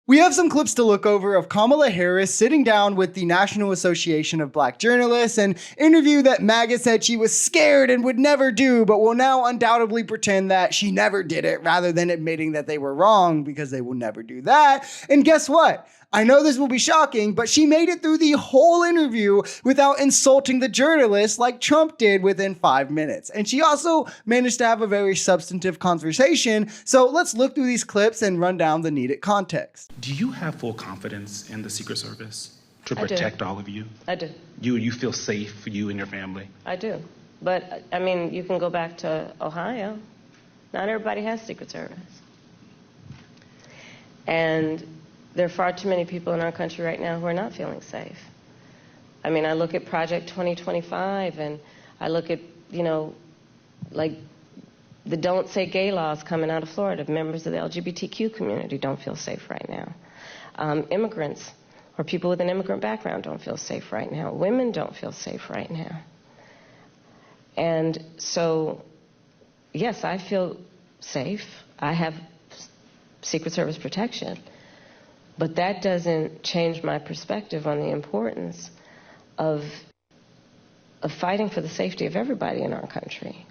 We have some clips to look over of Kamala Harris sitting down with the National Association of Black Journalists, an interview that MAGA said she was scared and would never do, but will now undoubtedly pretend that she never did it rather than admitting that they were wrong, because they will never do that. And guess what? I know this will be shocking, but she made it through the whole interview without insulting the journalists like Trump did within 5 minutes. And she also managed to have a very substantive conversation. So let's look through these clips and run down the needed context. Do you have full confidence in the Secret Service to protect all of you? I do. You feel safe for you and your family? I do. But, I mean, you can go back to Ohio. Not everybody has Secret Service. And there are far too many people in our country right now who are not feeling safe. I mean, I look at Project 2025, and I look at, like the Don't Say Gay laws coming out of Florida. Members of the LGBTQ community don't feel safe right now. Immigrants or people with an immigrant background don't feel safe right now. Women don't feel safe right now. And so, yes, I feel safe. I have Secret Service protection. But that doesn't change my perspective on the importance of fighting for the safety of everybody in our country.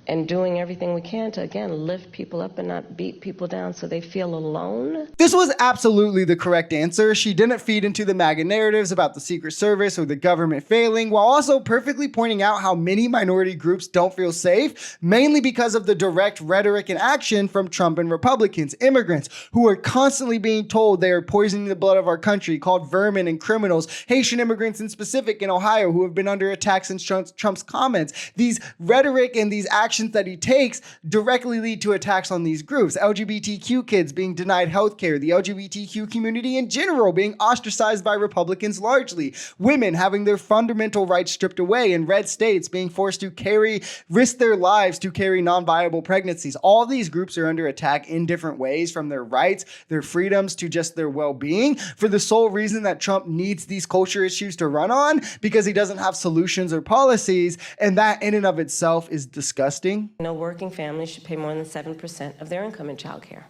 And doing everything we can to, again, lift people up and not beat people down so they feel alone. This was absolutely the correct answer. She didn't feed into the MAGA narratives about the Secret Service or the government failing, while also perfectly pointing out how many minority groups don't feel safe, mainly because of the direct rhetoric and action from Trump and Republicans, immigrants who are constantly being told they are poisoning the blood of our country, called vermin and criminals, Haitian immigrants in specific in Ohio who have been under attack since Trump's comments. These rhetoric and these actions that he takes directly lead to attacks on these groups. LGBTQ kids being denied healthcare, the LGBTQ community in general being ostracized by Republicans largely, women having their fundamental rights stripped away in red states, being forced to risk their lives to carry non-viable pregnancies. All these groups are under attack in different ways, from their rights, their freedoms, to just their well-being, for the sole reason that Trump needs these culture issues to run on, because he doesn't have solutions or policies, and that in and of itself is disgusting. No working families should pay more than 7% of their income in child care.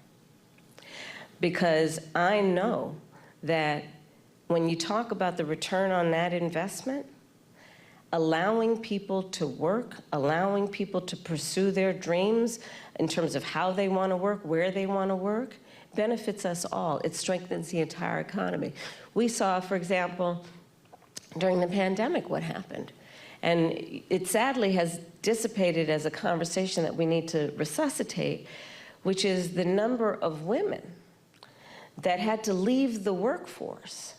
Because I know that when you talk about the return on that investment, allowing people to work, allowing people to pursue their dreams in terms of how they want to work, where they want to work, benefits us all. It strengthens the entire economy. We saw, for example, during the pandemic, what happened. And it sadly has dissipated as a conversation that we need to resuscitate, which is the number of women that had to leave the workforce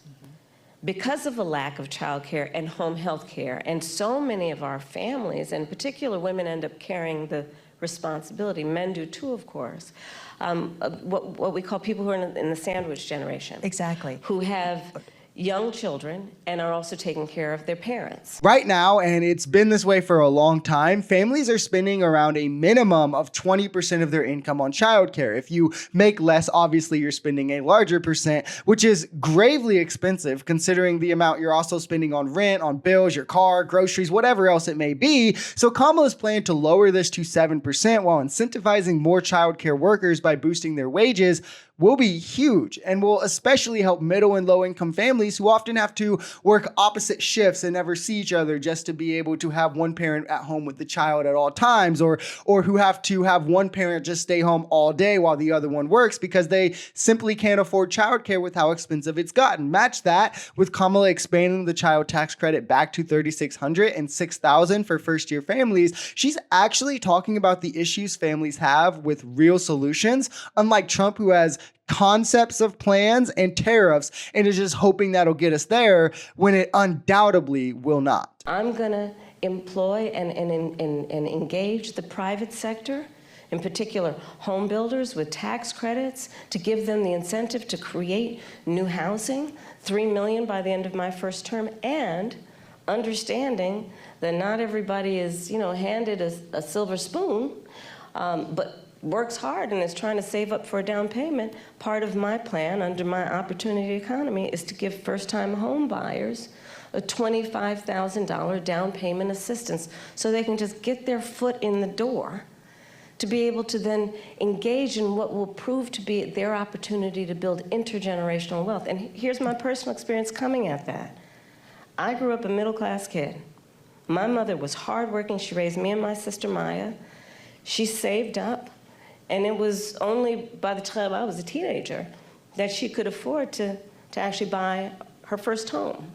because of a lack of child care and home health care. And so many of our families, and in particular women, end up carrying the responsibility. Men do too, of course. What we call people who are in the sandwich generation. Exactly. Who have young children and are also taking care of their parents. Right now, and it's been this way for a long time, families are spending around a minimum of 20% of their income on childcare. If you make less, obviously you're spending a larger percent, which is gravely expensive considering the amount you're also spending on rent, on bills, your car, groceries, whatever else it may be. So Kamala's plan to lower this to 7% while incentivizing more childcare workers by boosting their wages will be huge, and will especially help middle and low income families who often have to work opposite shifts and never see each other just to be able to have one parent at home with the child at all times, or who have to have one parent just stay home all day while the other one works because they simply can't afford childcare with how expensive it's gotten. Match that with Kamala expanding the child tax credit back to $3,600 and $6,000 for first-year families. She's actually talking about the issues families have with real solutions, unlike Trump, who has concepts of plans and tariffs and is just hoping that'll get us there when it undoubtedly will not. I'm going to employ and engage the private sector, in particular home builders, with tax credits to give them the incentive to create new housing, 3 million by the end of my first term, and understanding that not everybody is, handed a silver spoon, but works hard and is trying to save up for a down payment. Part of my plan under my opportunity economy is to give first-time home buyers a $25,000 down payment assistance so they can just get their foot in the door to be able to then engage in what will prove to be their opportunity to build intergenerational wealth. And here's my personal experience coming at that. I grew up a middle-class kid. My mother was hardworking. She raised me and my sister Maya. She saved up, and it was only by the time I was a teenager that she could afford to actually buy her first home.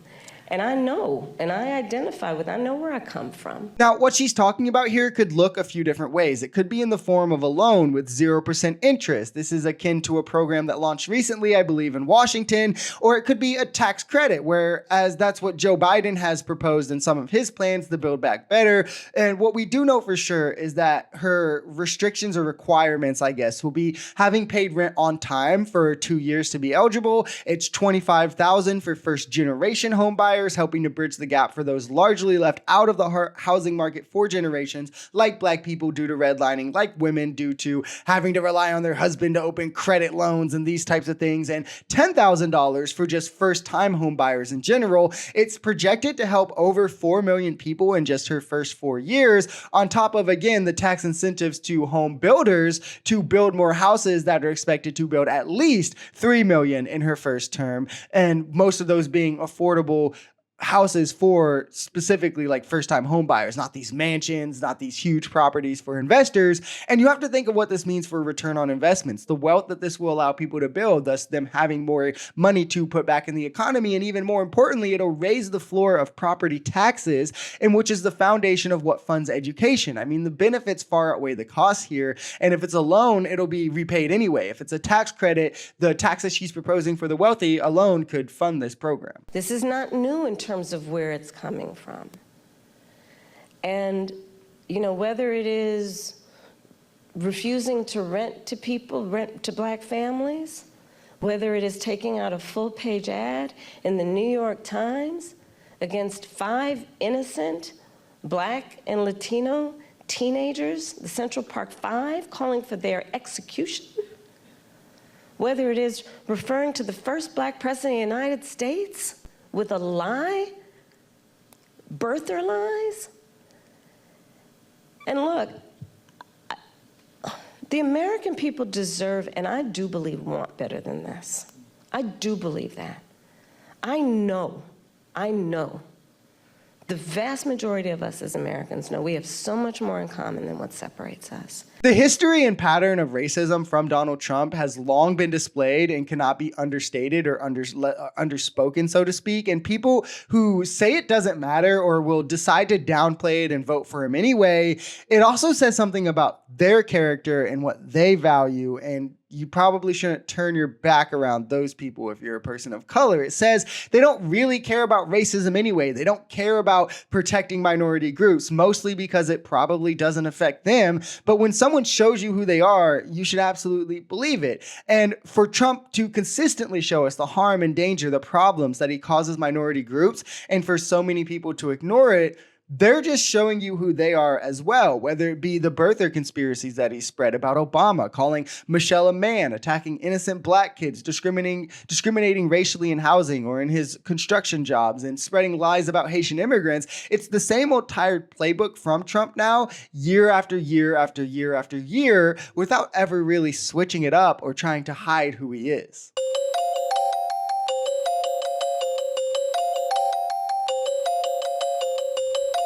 And I know, and I identify with, I know where I come from. Now, what she's talking about here could look a few different ways. It could be in the form of a loan with 0% interest. This is akin to a program that launched recently, I believe, in Washington. Or it could be a tax credit, whereas that's what Joe Biden has proposed in some of his plans to Build Back Better. And what we do know for sure is that her restrictions or requirements, I guess, will be having paid rent on time for 2 years to be eligible. It's $25,000 for first generation home buyers, helping to bridge the gap for those largely left out of the housing market for generations, like Black people due to redlining, like women due to having to rely on their husband to open credit loans and these types of things, and $10,000 for just first-time home buyers in general. It's projected to help over 4 million people in just her first 4 years, on top of, again, the tax incentives to home builders to build more houses that are expected to build at least 3 million in her first term, and most of those being affordable houses for specifically like first-time home buyers, not these mansions, not these huge properties for investors. And you have to think of what this means for return on investments, the wealth that this will allow people to build, thus them having more money to put back in the economy. And even more importantly, it'll raise the floor of property taxes, and which is the foundation of what funds education. I mean, the benefits far outweigh the costs here. And if it's a loan, it'll be repaid anyway. If it's a tax credit, the taxes she's proposing for the wealthy alone could fund this program. This is not new in terms of where it's coming from. And, you know, whether it is refusing to rent to people, rent to Black families, whether it is taking out a full-page ad in the New York Times against 5 innocent Black and Latino teenagers, the Central Park 5, calling for their execution, whether it is referring to the first Black president of the United States with a lie, birther lies. And look, the American people deserve, and I do believe want better than this. I do believe that. I know, the vast majority of us as Americans know we have so much more in common than what separates us. The history and pattern of racism from Donald Trump has long been displayed and cannot be understated or underspoken, so to speak. And people who say it doesn't matter or will decide to downplay it and vote for him anyway, it also says something about their character and what they value. And you probably shouldn't turn your back around those people if you're a person of color. It says they don't really care about racism anyway. They don't care about protecting minority groups, mostly because it probably doesn't affect them. But when someone shows you who they are, you should absolutely believe it. And for Trump to consistently show us the harm and danger, the problems that he causes minority groups, and for so many people to ignore it, they're just showing you who they are as well, whether it be the birther conspiracies that he spread about Obama, calling Michelle a man, attacking innocent Black kids, discriminating racially in housing or in his construction jobs, and spreading lies about Haitian immigrants. It's the same old tired playbook from Trump now, year after year after year after year, without ever really switching it up or trying to hide who he is.